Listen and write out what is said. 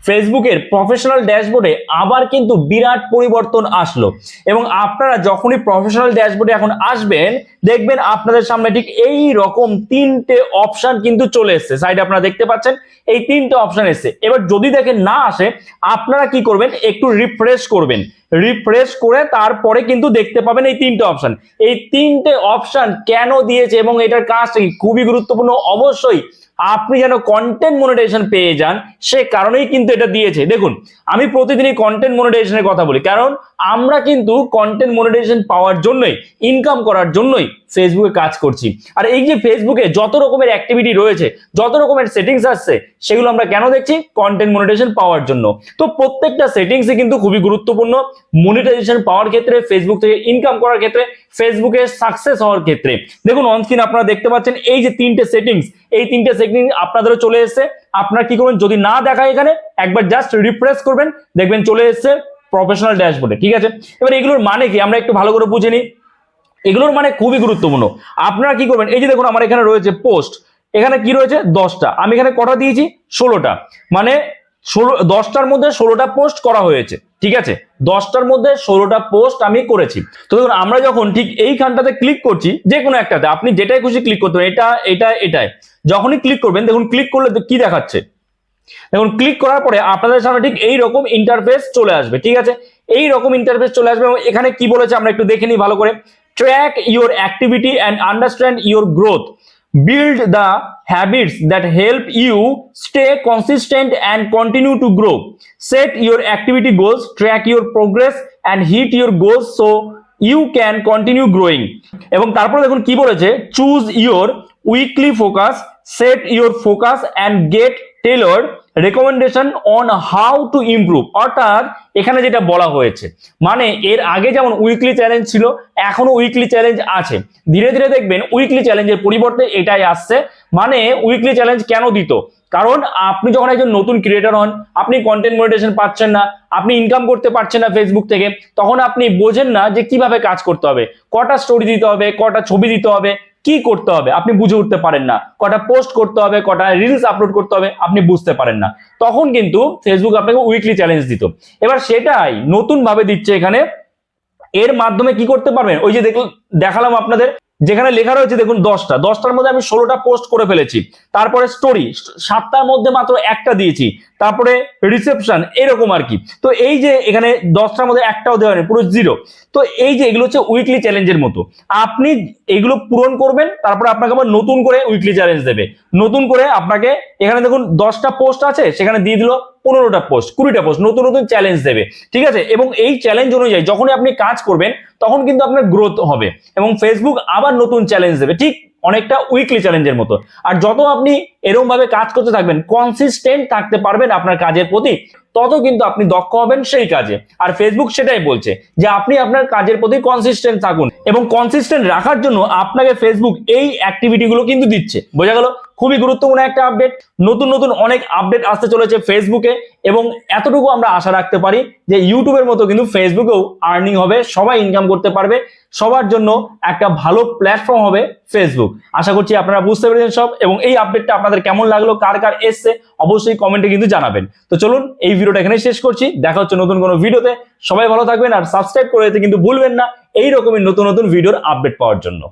ফেসবুকের প্রফেশনাল ড্যাশবোর্ডে আবার কিন্তু বিরাট পরিবর্তন আসলো এবং আপনারা যখনই প্রফেশনাল ড্যাশবোর্ডে এখন আসবেন দেখবেন আপনাদের সামনে ঠিক এই রকম তিনটে অপশন কিন্তু চলে এসেছে। সাইডে আপনারা দেখতে পাচ্ছেন এই তিনটে অপশন এসেছে। এবার যদি দেখেন না আসে আপনারা কি করবেন, একটু রিফ্রেশ করবেন, রিফ্রেশ করে তারপরে কিন্তু দেখতে পাবেন এই তিনটে অপশন। এই তিনটে অপশন কেন দিয়েছে এবং এটার কাজটা খুবই গুরুত্বপূর্ণ। অবশ্যই আপনি যেন কন্টেন্ট মনিটাইজেশন পেয়ে যান সে কারণেই কিন্তু এটা দিয়েছে। দেখুন আমি প্রতিদিনই কন্টেন্ট মনিটাইজেশনের কথা বলি, কারণ আমরা কিন্তু কন্টেন্ট মনিটাইজেশন পাওয়ার জন্যই, ইনকাম করার জন্যই ফেসবুকে কাজ করছি। আর এই যে ফেসবুকে যত রকমের অ্যাক্টিভিটি রয়েছে, যত রকমের সেটিংস আসছে, সেগুলো আমরা কেন দেখছি? কন্টেন্ট মনিটাইজেশন পাওয়ার জন্য। তো প্রত্যেকটা সেটিংসই কিন্তু খুবই গুরুত্বপূর্ণ মনিটাইজেশন পাওয়ার ক্ষেত্রে, ফেসবুক থেকে ইনকাম করার ক্ষেত্রে, ফেসবুকে সাকসেস হওয়ার ক্ষেত্রে। দেখুন অনস্ক্রিন আপনারা দেখতে পাচ্ছেন এই যে তিনটে সেটিংস, এই তিনটে সেটিংস আপনাদেরও চলে এসেছে। আপনারা কি করবেন, যদি না দেখায় এখানে একবার জাস্ট রিফ্রেশ করবেন, দেখবেন চলে এসেছে প্রফেশনাল ড্যাশবোর্ডে। ঠিক আছে, এবার এগুলোর মানে কি আমরা একটু ভালো করে বুঝে নিই। এগুলোর মানে খুবই গুরুত্বপূর্ণ। আপনারা কি করবেন, এই যে দেখুন আমার এখানে রয়েছে পোস্ট, এখানে কি রয়েছে 10টা, আমি এখানে কটা দিয়েছি 16টা, মানে 10টার মধ্যে 16টা পোস্ট করা হয়েছে। ঠিক আছে, 10টার মধ্যে 16টা পোস্ট আমি করেছি। তো দেখুন আমরা যখন ঠিক এইখানটাতে ক্লিক করছি, যে কোনো একটাতে আপনি যেটাই খুশি ক্লিক করতে পারেন, এটাই যখনই ক্লিক করবেন দেখুন ক্লিক করলে কি দেখাচ্ছে, দেখুন ক্লিক করার পরে আপনাদের সামনে ঠিক এই রকম ইন্টারফেস চলে আসবে। ঠিক আছে, এই রকম ইন্টারফেস চলে আসবে এবং এখানে কি বলেছে আমরা একটু দেখে নিই ভালো করে। Track your activity and understand your growth, build the habits that help you stay consistent and continue to grow, set your activity goals, track your progress and hit your goals so you can continue growing। এবং তারপর দেখুন কি বলেছে, choose your weekly focus, set your focus and get tailored recommendation on how to improve। অর্থাৎ এখানে যেটা বলা হয়েছে, মানে এর আগে যেমন উইকলি চ্যালেঞ্জ ছিল, এখনো উইকলি চ্যালেঞ্জ আছে। ধীরে ধীরে দেখবেন উইকলি চ্যালেঞ্জের পরিবর্তে এটাই আসছে। মানে উইকলি চ্যালেঞ্জ কেন দিত? কারণ আপনি যখন একজন নতুন ক্রিয়েটর হন, আপনি কন্টেন্ট মনিটাইজেশন পাচ্ছেন না, আপনি ইনকাম করতে পারছেন না ফেসবুক থেকে, তখন আপনি বোঝেন না যে কিভাবে কাজ করতে হবে, কটা স্টোরি দিতে হবে, কটা ছবি দিতে হবে, কি করতে হবে আপনি বুঝে উঠতে পারেন না, কটা পোস্ট করতে হবে, কটা রিলস আপলোড করতে হবে আপনি বুঝতে পারেন না। তখন কিন্তু ফেসবুক আপনাকে উইকলি চ্যালেঞ্জ দিত। এবার সেটাই নতুন ভাবে দিচ্ছে এখানে। এর মাধ্যমে কি করতে পারবেন, ওই যে দেখালাম আপনাদের, যেখানে লেখা রয়েছে দেখুন 10টার মধ্যে আমি 16টা পোস্ট করে ফেলেছি, তারপরে স্টোরি 7টার মধ্যে মাত্র একটা দিয়েছি, তারপরে রিসেপশন, এরকম আর কি। তো এই যে এখানে 10টার মধ্যে একটাও দেওয়া নেই, পুরো 0। তো এই যে এগুলো হচ্ছে উইকলি চ্যালেঞ্জের মতো, আপনি এগুলো পূরণ করবেন, তারপরে আপনাকে আবার নতুন করে উইকলি চ্যালেঞ্জ দেবে। নতুন করে আপনাকে এখানে দেখুন 10টা পোস্ট আছে, সেখানে দিয়ে দিল 15টা পোস্ট, 20টা পোস্ট, নতুন নতুন চ্যালেঞ্জ দেবে। ঠিক আছে, এবং এই চ্যালেঞ্জ অনুযায়ী যখনই আপনি কাজ করবেন তখন কিন্তু আপনার গ্রোথ হবে এবং ফেসবুক আবার নতুন চ্যালেঞ্জ দেবে, ঠিক অনেকটা উইকলি চ্যালেঞ্জের মতো। আর যত আপনি এরকম ভাবে কাজ করতে থাকবেন, কনসিস্টেন্ট থাকতে পারবেন আপনার কাজের প্রতি, তত কিন্তু আপনি দক্ষ হবেন সেই কাজে। আর ফেসবুক সেটাই বলছে যে আপনি আপনার কাজের প্রতি কনসিস্টেন্ট থাকুন, এবং কনসিস্টেন্ট রাখার জন্য আপনাকে ফেসবুক এই অ্যাক্টিভিটি গুলো কিন্তু দিচ্ছে। বোঝা গেল? খুবই গুরুত্বপূর্ণ একটা আপডেট। নতুন নতুন অনেক আপডেট আসতে চলেছে ফেসবুকে, এবং এতটুকু আমরা আশা রাখতে পারি যে ইউটিউবের মতো কিন্তু ফেসবুকেও আর্নিং হবে, সবাই ইনকাম করতে পারবে, সবার জন্য একটা ভালো প্ল্যাটফর্ম হবে ফেসবুক। আশা করছি আপনারা বুঝতে পেরেছেন সব, এবং এই আপডেটটা আপনাদের কেমন লাগলো, কার কার এসছে অবশ্যই কমেন্টে কিন্তু জানাবেন। তো চলুন এই ভিডিওটা এখানে শেষ করছি, দেখা হচ্ছে নতুন কোনো ভিডিওতে। সবাই ভালো থাকবেন আর সাবস্ক্রাইব করে দিতে কিন্তু ভুলবেন না এই রকমের নতুন নতুন ভিডিওর আপডেট পাওয়ার জন্য।